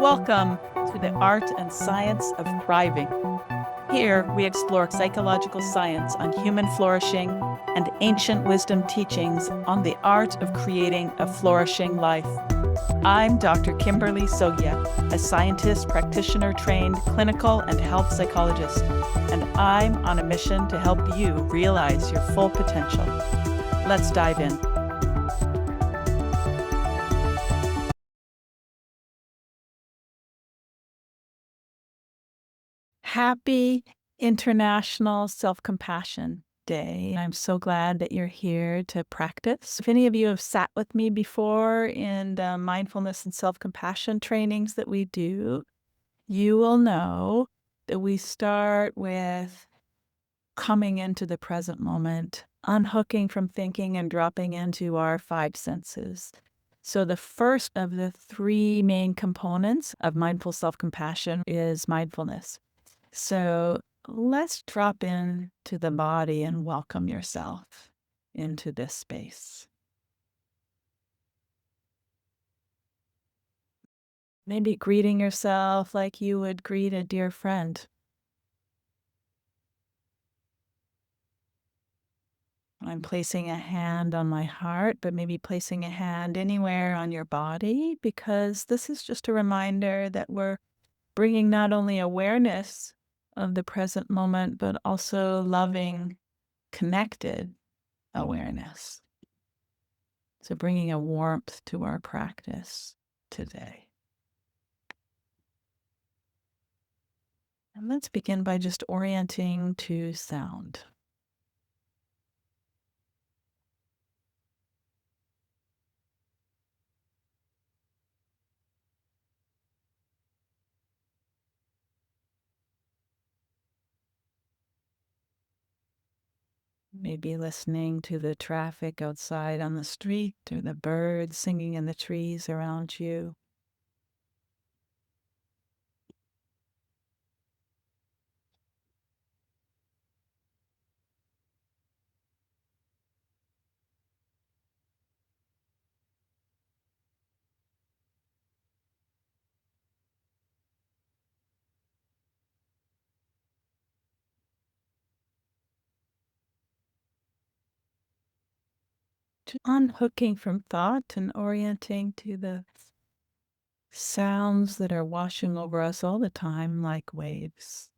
Welcome to the Art and Science of Thriving. Here, we explore psychological science on human flourishing and ancient wisdom teachings on the art of creating a flourishing life. I'm Dr. Kimberly Sogge, a scientist, practitioner trained clinical and health psychologist, and I'm on a mission to help you realize your full potential. Let's dive in. Happy International Self-Compassion Day. I'm so glad that you're here to practice. If any of you have sat with me before in the mindfulness and self-compassion trainings that we do, you will know that we start with coming into the present moment, unhooking from thinking and dropping into our five senses. So the first of the three main components of mindful self-compassion is mindfulness. So let's drop into the body and welcome yourself into this space. Maybe greeting yourself like you would greet a dear friend. I'm placing a hand on my heart, but maybe placing a hand anywhere on your body, because this is just a reminder that we're bringing not only awareness of the present moment, but also loving, connected awareness. So bringing a warmth to our practice today. And let's begin by just orienting to sound. Maybe listening to the traffic outside on the street or the birds singing in the trees around you. Just unhooking from thought and orienting to the sounds that are washing over us all the time like waves.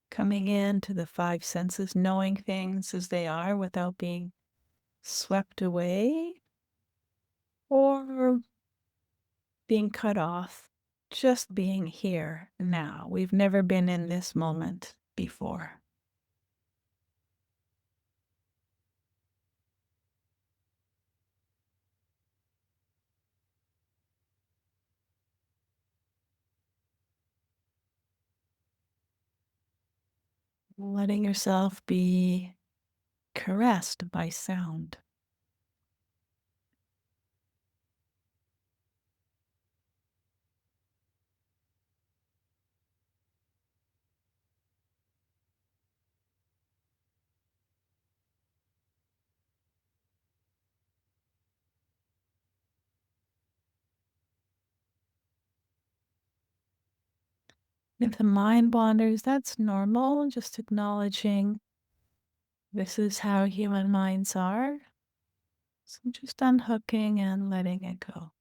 Coming into the five senses, knowing things as they are without being swept away or being cut off, just being here now. We've never been in this moment before. Letting yourself be caressed by sound. If the mind wanders, that's normal, just acknowledging this is how human minds are. So just unhooking and letting it go.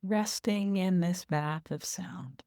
Resting in this bath of sound.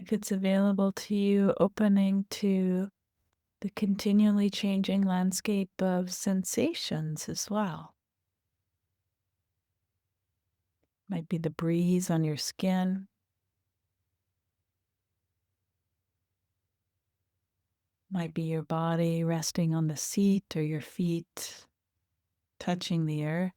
If it's available to you, opening to the continually changing landscape of sensations as well. Might be the breeze on your skin. Might be your body resting on the seat or your feet touching the earth.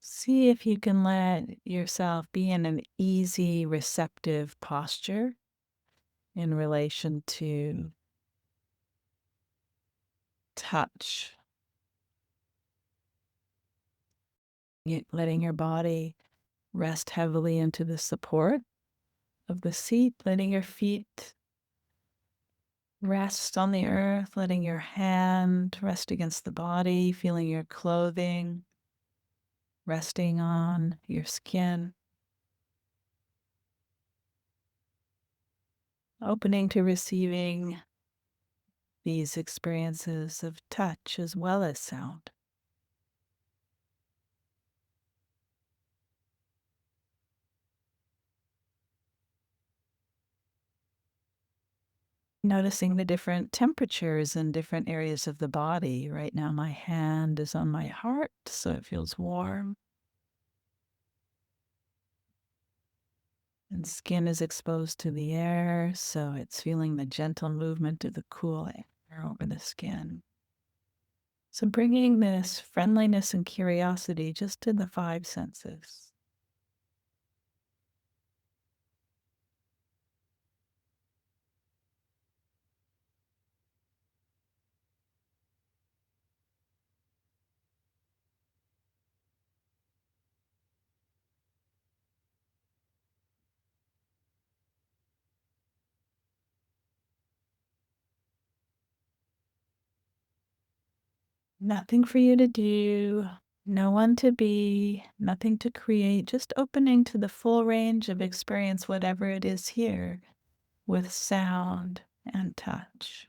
See if you can let yourself be in an easy, receptive posture in relation to touch. Letting your body rest heavily into the support of the seat, letting your feet rest on the earth, letting your hand rest against the body, feeling your clothing resting on your skin, opening to receiving these experiences of touch as well as sound. Noticing the different temperatures in different areas of the body. Right now, my hand is on my heart, so it feels warm. And skin is exposed to the air, so it's feeling the gentle movement of the cool air over the skin. So bringing this friendliness and curiosity just to the five senses. Nothing for you to do, no one to be, nothing to create, just opening to the full range of experience, whatever it is here, with sound and touch.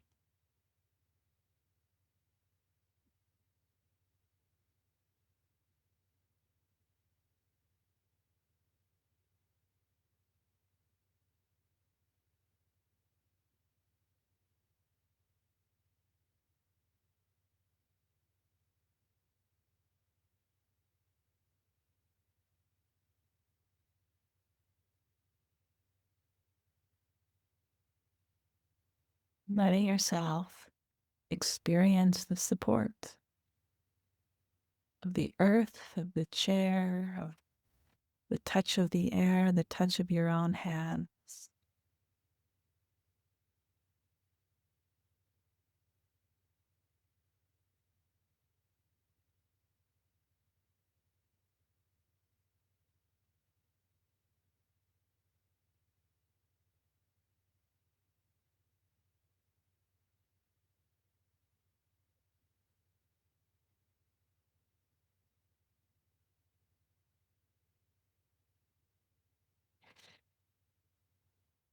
Letting yourself experience the support of the earth, of the chair, of the touch of the air, the touch of your own hands.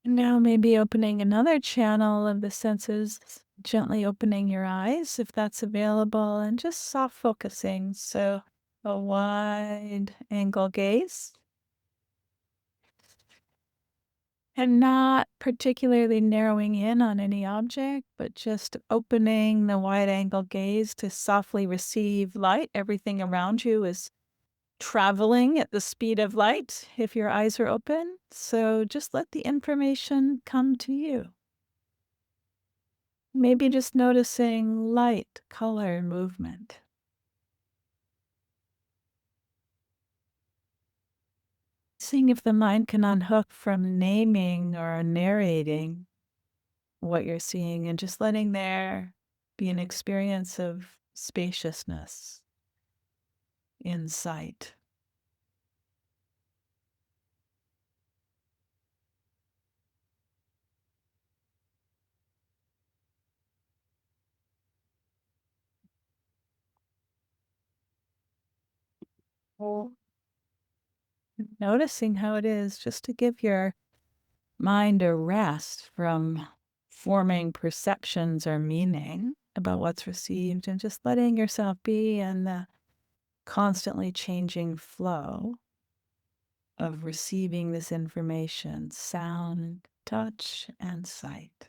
And now maybe opening another channel of the senses, gently opening your eyes if that's available, and just soft focusing. So a wide angle gaze. And not particularly narrowing in on any object, but just opening the wide angle gaze to softly receive light. Everything around you is traveling at the speed of light if your eyes are open. So just let the information come to you. Maybe just noticing light, color, movement. Seeing if the mind can unhook from naming or narrating what you're seeing and just letting there be an experience of spaciousness, insight. Oh. Noticing how it is just to give your mind a rest from forming perceptions or meaning about what's received and just letting yourself be in the constantly changing flow of receiving this information, sound, touch, and sight.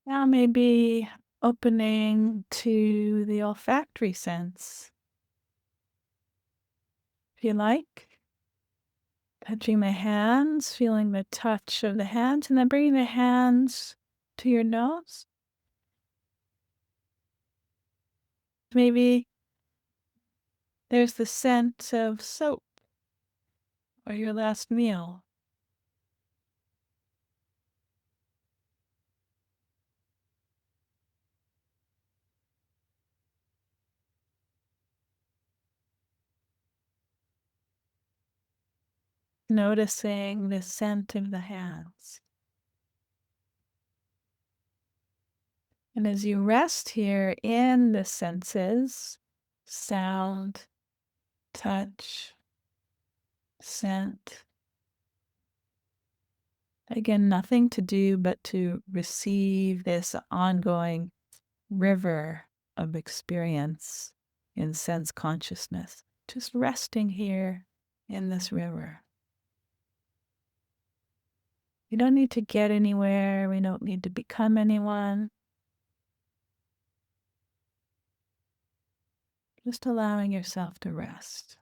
Now maybe opening to the olfactory sense. If you like, touching the hands, feeling the touch of the hands, and then bringing the hands to your nose. Maybe there's the scent of soap or your last meal. Noticing the scent of the hands. And as you rest here in the senses, sound, touch, scent, again, nothing to do but to receive this ongoing river of experience in sense consciousness, just resting here in this river. We don't need to get anywhere. We don't need to become anyone. Just allowing yourself to rest.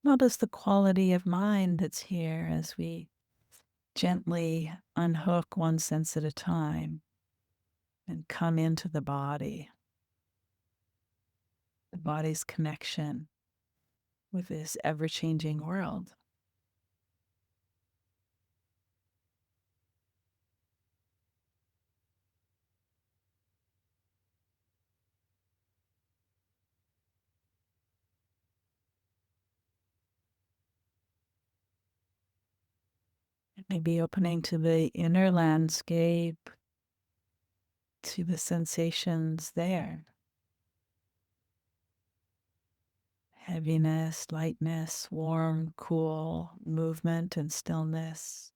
Notice the quality of mind that's here as we gently unhook one sense at a time and come into the body's connection with this ever-changing world. Maybe opening to the inner landscape, to the sensations there. Heaviness, lightness, warm, cool, movement, and stillness.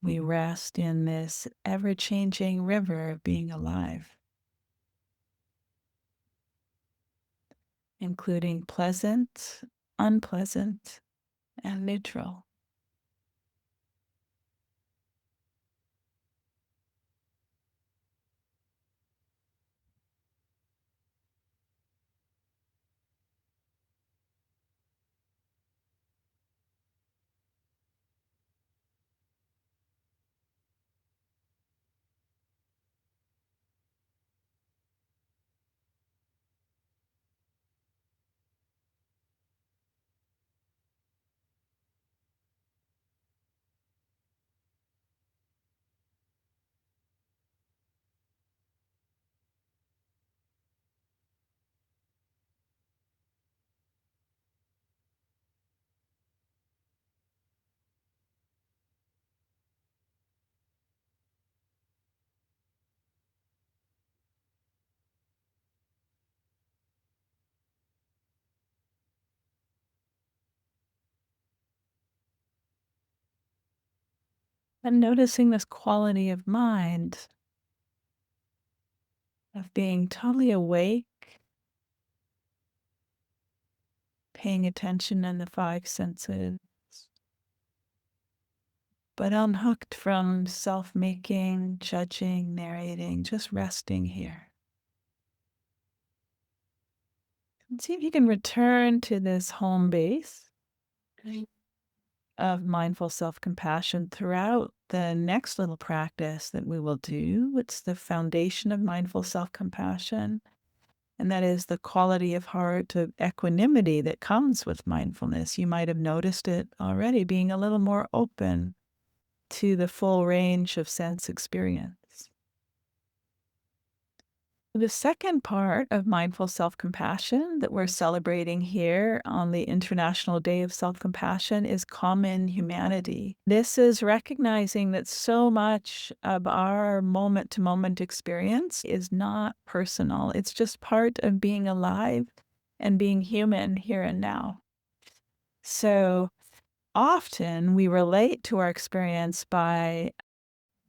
We rest in this ever-changing river of being alive, including pleasant, unpleasant, and neutral. And noticing this quality of mind, of being totally awake, paying attention in the five senses, but unhooked from self-making, judging, narrating, just resting here. And see if you can return to this home base of mindful self-compassion throughout the next little practice that we will do. It's the foundation of mindful self-compassion, and that is the quality of heart of equanimity that comes with mindfulness. You might have noticed it already, being a little more open to the full range of sense experience. The second part of mindful self-compassion that we're celebrating here on the International Day of Self-Compassion is common humanity. This is recognizing that so much of our moment-to-moment experience is not personal. It's just part of being alive and being human here and now. So often we relate to our experience by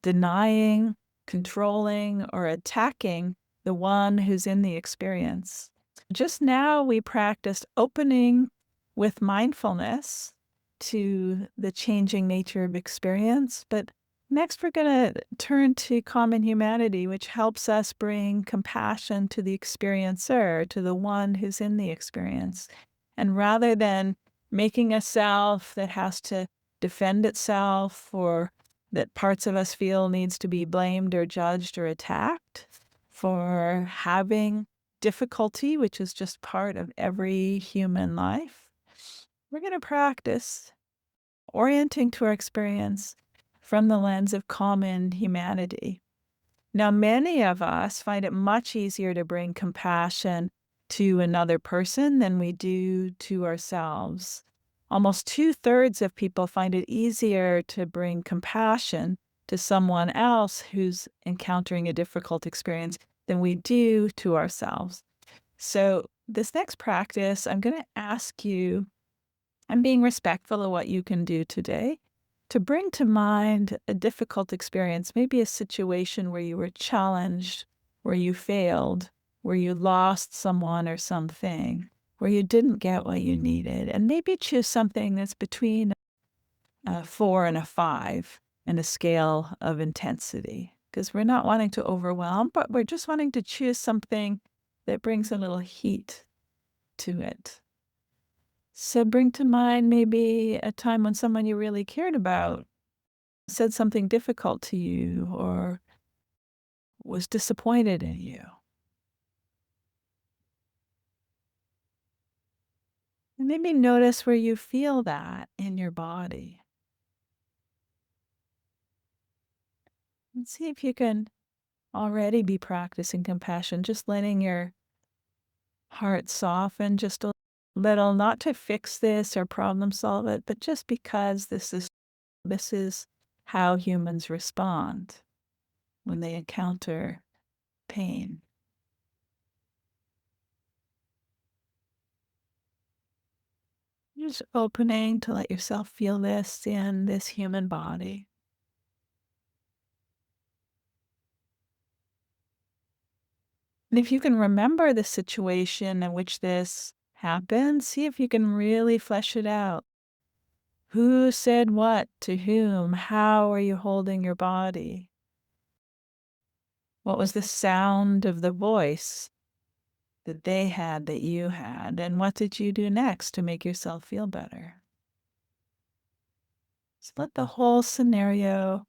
denying, controlling, or attacking the one who's in the experience. Just now, we practiced opening with mindfulness to the changing nature of experience, but next we're going to turn to common humanity, which helps us bring compassion to the experiencer, to the one who's in the experience. And rather than making a self that has to defend itself or that parts of us feel needs to be blamed or judged or attacked for having difficulty, which is just part of every human life, we're going to practice orienting to our experience from the lens of common humanity. Now, many of us find it much easier to bring compassion to another person than we do to ourselves. Almost 2/3 of people find it easier to bring compassion to someone else who's encountering a difficult experience than we do to ourselves. So this next practice, I'm going to ask you, I'm being respectful of what you can do today, to bring to mind a difficult experience, maybe a situation where you were challenged, where you failed, where you lost someone or something, where you didn't get what you needed, and maybe choose something that's between a 4 and a 5 in a scale of intensity, because we're not wanting to overwhelm, but we're just wanting to choose something that brings a little heat to it. So bring to mind maybe a time when someone you really cared about said something difficult to you or was disappointed in you. And maybe notice where you feel that in your body. And see if you can already be practicing compassion, just letting your heart soften just a little, not to fix this or problem solve it, but just because this is how humans respond when they encounter pain. Just opening to let yourself feel this in this human body. And if you can remember the situation in which this happened, see if you can really flesh it out. Who said what to whom? How are you holding your body? What was the sound of the voice that they had that you had? And what did you do next to make yourself feel better? So let the whole scenario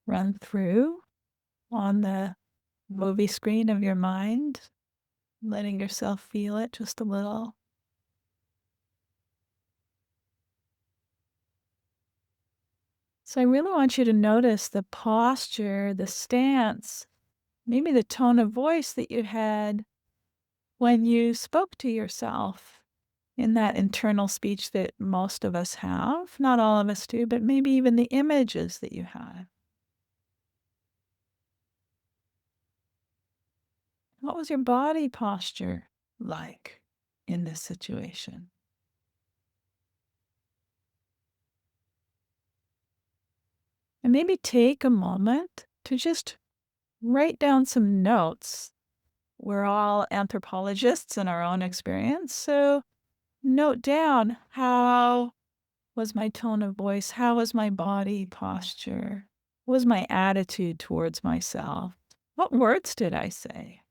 run through on the movie screen of your mind, letting yourself feel it just a little. So I really want you to notice the posture, the stance, maybe the tone of voice that you had when you spoke to yourself in that internal speech that most of us have. Not all of us do, but maybe even the images that you had. What was your body posture like in this situation? And maybe take a moment to just write down some notes. We're all anthropologists in our own experience, so note down, how was my tone of voice? How was my body posture? What was my attitude towards myself? What words did I say?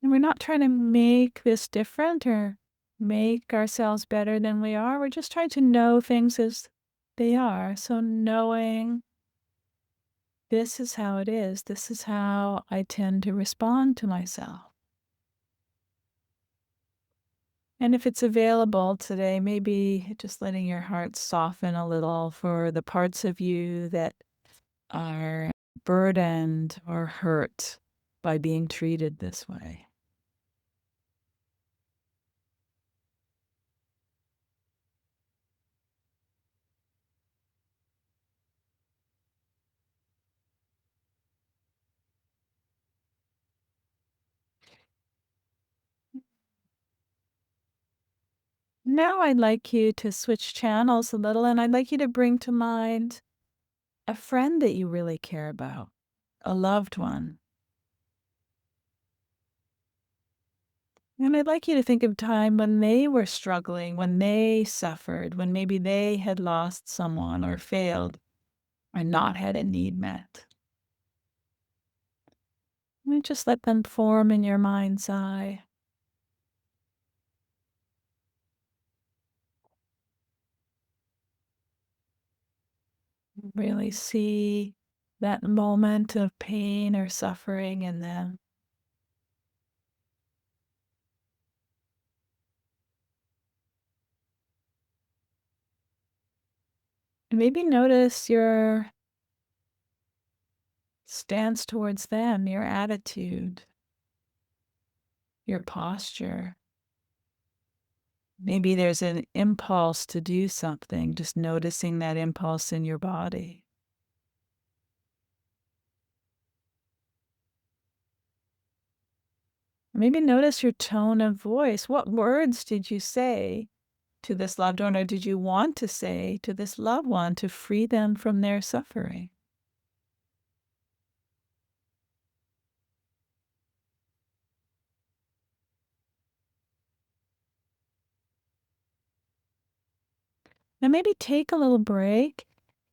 And we're not trying to make this different or make ourselves better than we are. We're just trying to know things as they are. So, knowing this is how it is, this is how I tend to respond to myself. And if it's available today, maybe just letting your heart soften a little for the parts of you that are burdened or hurt by being treated this way. Now I'd like you to switch channels a little, and I'd like you to bring to mind a friend that you really care about, a loved one. And I'd like you to think of time when they were struggling, when they suffered, when maybe they had lost someone or failed or not had a need met. And just let them form in your mind's eye. Really see that moment of pain or suffering in them. And maybe notice your stance towards them, your attitude, your posture. Maybe there's an impulse to do something, just noticing that impulse in your body. Maybe notice your tone of voice. What words did you say to this loved one, or did you want to say to this loved one to free them from their suffering? Now, maybe take a little break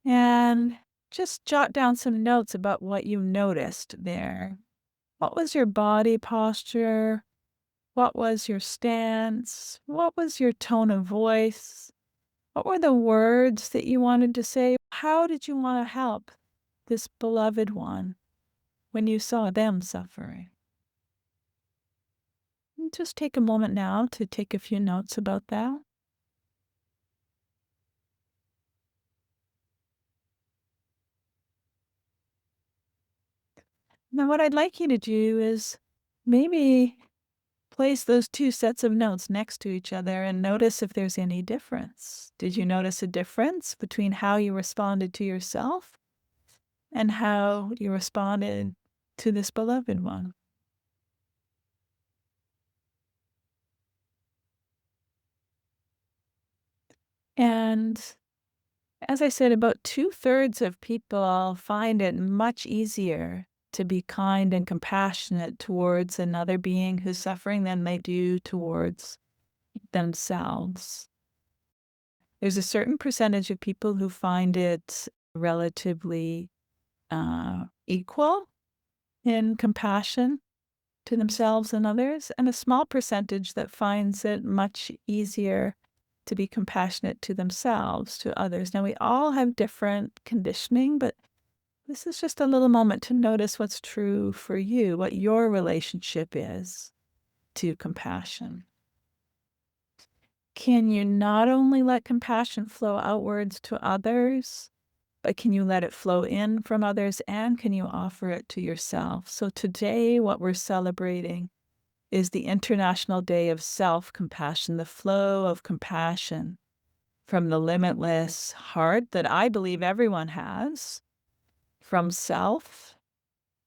and just jot down some notes about what you noticed there. What was your body posture? What was your stance? What was your tone of voice? What were the words that you wanted to say? How did you want to help this beloved one when you saw them suffering? And just take a moment now to take a few notes about that. Now, what I'd like you to do is maybe place those two sets of notes next to each other and notice if there's any difference. Did you notice a difference between how you responded to yourself and how you responded to this beloved one? And as I said, about two-thirds of people find it much easier to be kind and compassionate towards another being who's suffering than they do towards themselves. There's a certain percentage of people who find it relatively equal in compassion to themselves and others, and a small percentage that finds it much easier to be compassionate to themselves, to others. Now, we all have different conditioning, but this is just a little moment to notice what's true for you, what your relationship is to compassion. Can you not only let compassion flow outwards to others, but can you let it flow in from others, and can you offer it to yourself? So today, what we're celebrating is the International Day of Self-Compassion, the flow of compassion from the limitless heart that I believe everyone has, from self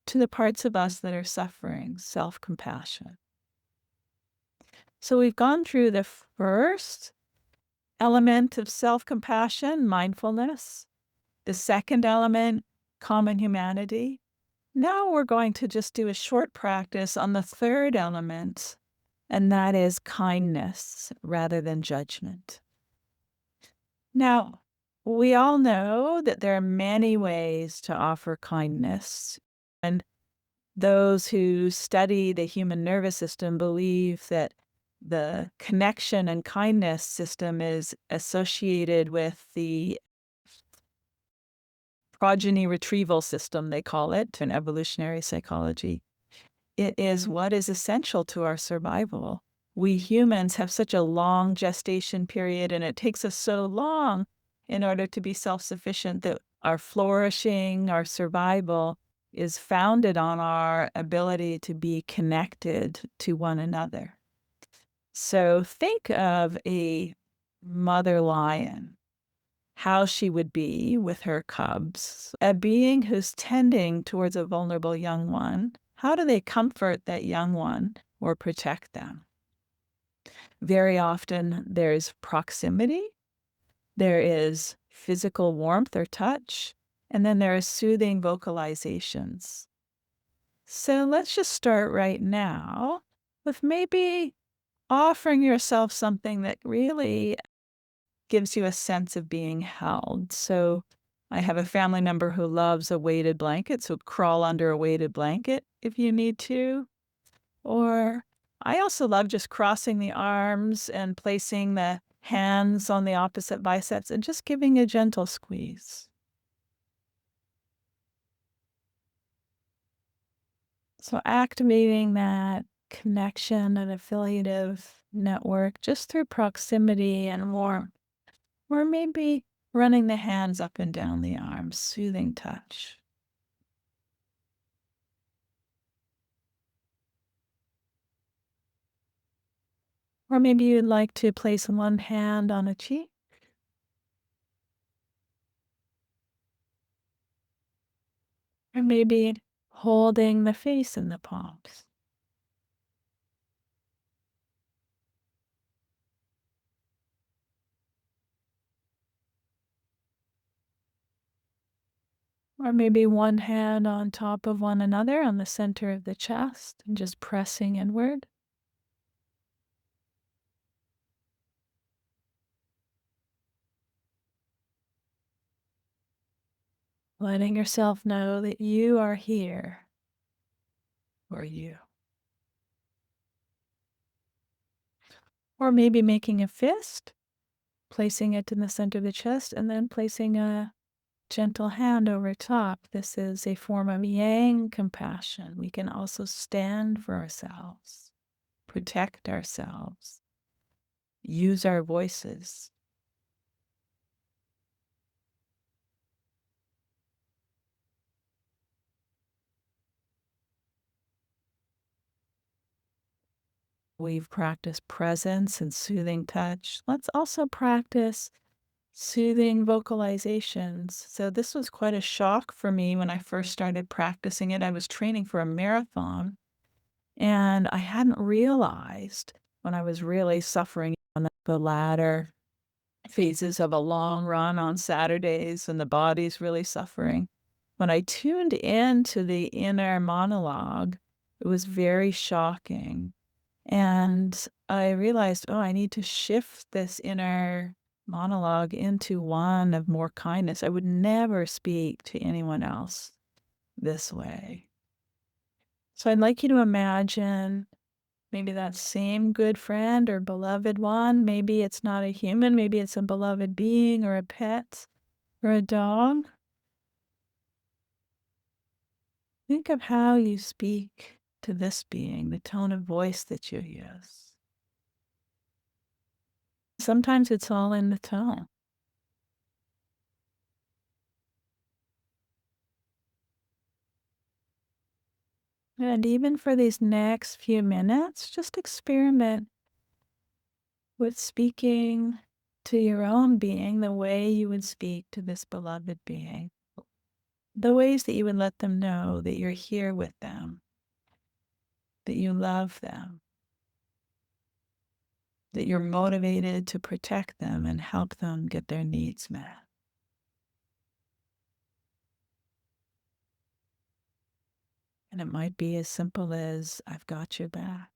to the parts of us that are suffering, self-compassion. So we've gone through the first element of self-compassion, mindfulness. The second element, common humanity. Now we're going to just do a short practice on the third element, and that is kindness rather than judgment. Now, we all know that there are many ways to offer kindness, and those who study the human nervous system believe that the connection and kindness system is associated with the progeny retrieval system, they call it, in evolutionary psychology. It is what is essential to our survival. We humans have such a long gestation period, and it takes us so long in order to be self-sufficient that our flourishing, our survival is founded on our ability to be connected to one another. So think of a mother lion, how she would be with her cubs, a being who's tending towards a vulnerable young one. How do they comfort that young one or protect them? Very often there's proximity, there is physical warmth or touch, and then there are soothing vocalizations. So let's just start right now with maybe offering yourself something that really gives you a sense of being held. So I have a family member who loves a weighted blanket, so crawl under a weighted blanket if you need to. Or I also love just crossing the arms and placing the hands on the opposite biceps and just giving a gentle squeeze. So activating that connection and affiliative network just through proximity and warmth. Or maybe running the hands up and down the arms, soothing touch. Or maybe you'd like to place one hand on a cheek, or maybe holding the face in the palms. Or maybe one hand on top of one another on the center of the chest and just pressing inward. Letting yourself know that you are here for you. Or maybe making a fist, placing it in the center of the chest, and then placing a gentle hand over top. This is a form of yang compassion. We can also stand for ourselves, protect ourselves, use our voices. We've practiced presence and soothing touch. Let's also practice soothing vocalizations. So this was quite a shock for me when I first started practicing it. I was training for a marathon, and I hadn't realized when I was really suffering on the latter phases of a long run on Saturdays and the body's really suffering. When I tuned into the inner monologue, it was very shocking. And I realized, oh, I need to shift this inner monologue into one of more kindness. I would never speak to anyone else this way. So I'd like you to imagine maybe that same good friend or beloved one. Maybe it's not a human, maybe it's a beloved being or a pet or a dog. Think of how you speak to this being, the tone of voice that you use. Sometimes it's all in the tone. And even for these next few minutes, just experiment with speaking to your own being the way you would speak to this beloved being, the ways that you would let them know that you're here with them, that you love them, that you're motivated to protect them and help them get their needs met. And it might be as simple as, I've got your back.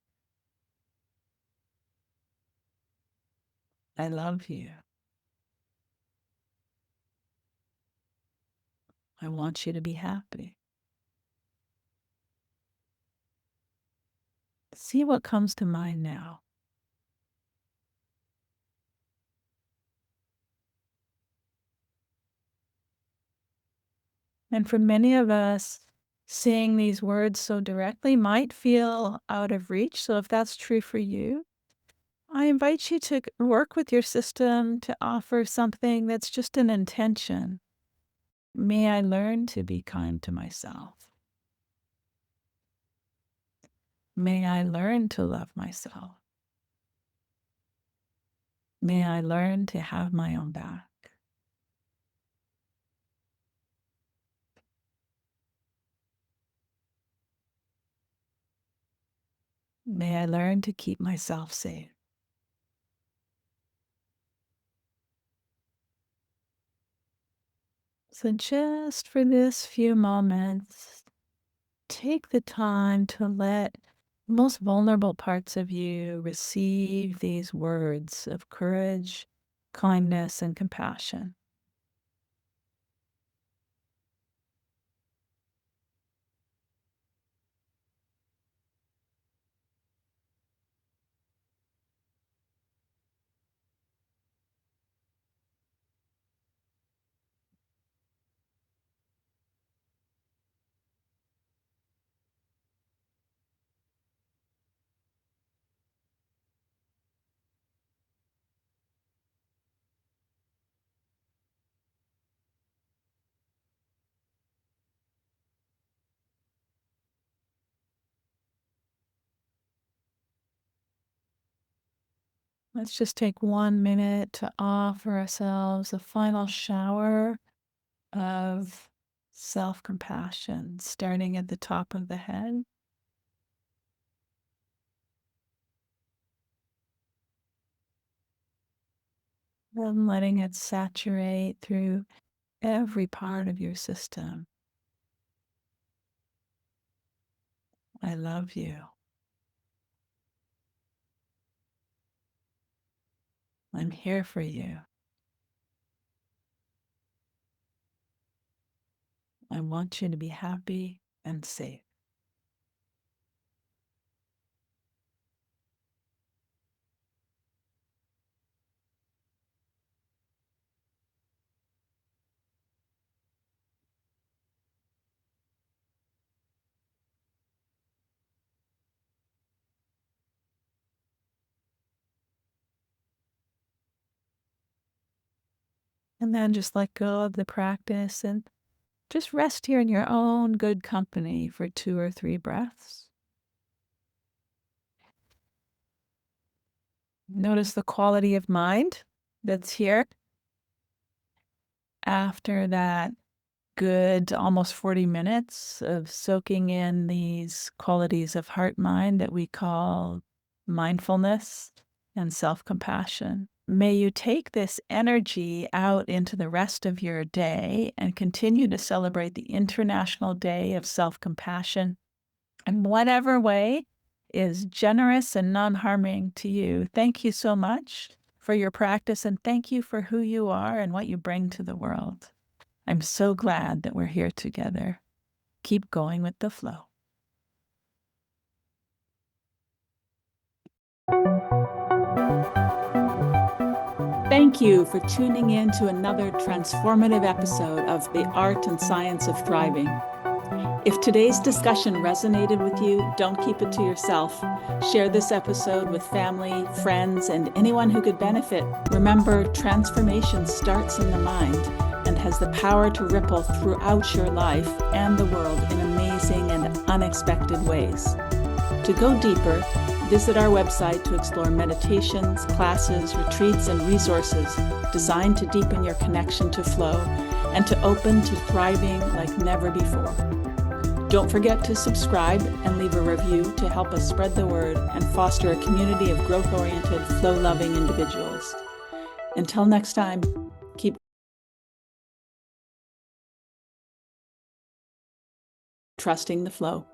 I love you. I want you to be happy. See what comes to mind now. And for many of us, saying these words so directly might feel out of reach. So if that's true for you, I invite you to work with your system to offer something that's just an intention. May I learn to be kind to myself. May I learn to love myself. May I learn to have my own back. May I learn to keep myself safe. So just for this few moments, take the time to let the most vulnerable parts of you receive these words of courage, kindness, and compassion. Let's just take 1 minute to offer ourselves a final shower of self-compassion, starting at the top of the head. And letting it saturate through every part of your system. I love you. I'm here for you. I want you to be happy and safe. And then just let go of the practice and just rest here in your own good company for 2 or 3 breaths. Notice the quality of mind that's here after that good almost 40 minutes of soaking in these qualities of heart-mind that we call mindfulness and self-compassion. May you take this energy out into the rest of your day and continue to celebrate the International Day of Self-Compassion in whatever way is generous and non-harming to you. Thank you so much for your practice, and thank you for who you are and what you bring to the world. I'm so glad that we're here together. Keep going with the flow. Thank you for tuning in to another transformative episode of The Art and Science of Thriving. If today's discussion resonated with you, don't keep it to yourself. Share this episode with family, friends, and anyone who could benefit. Remember, transformation starts in the mind and has the power to ripple throughout your life and the world in amazing and unexpected ways. To go deeper, Visit our website to explore meditations, classes, retreats, and resources designed to deepen your connection to flow and to open to thriving like never before. Don't forget to subscribe and leave a review to help us spread the word and foster a community of growth-oriented, flow-loving individuals. Until next time, keep trusting the flow.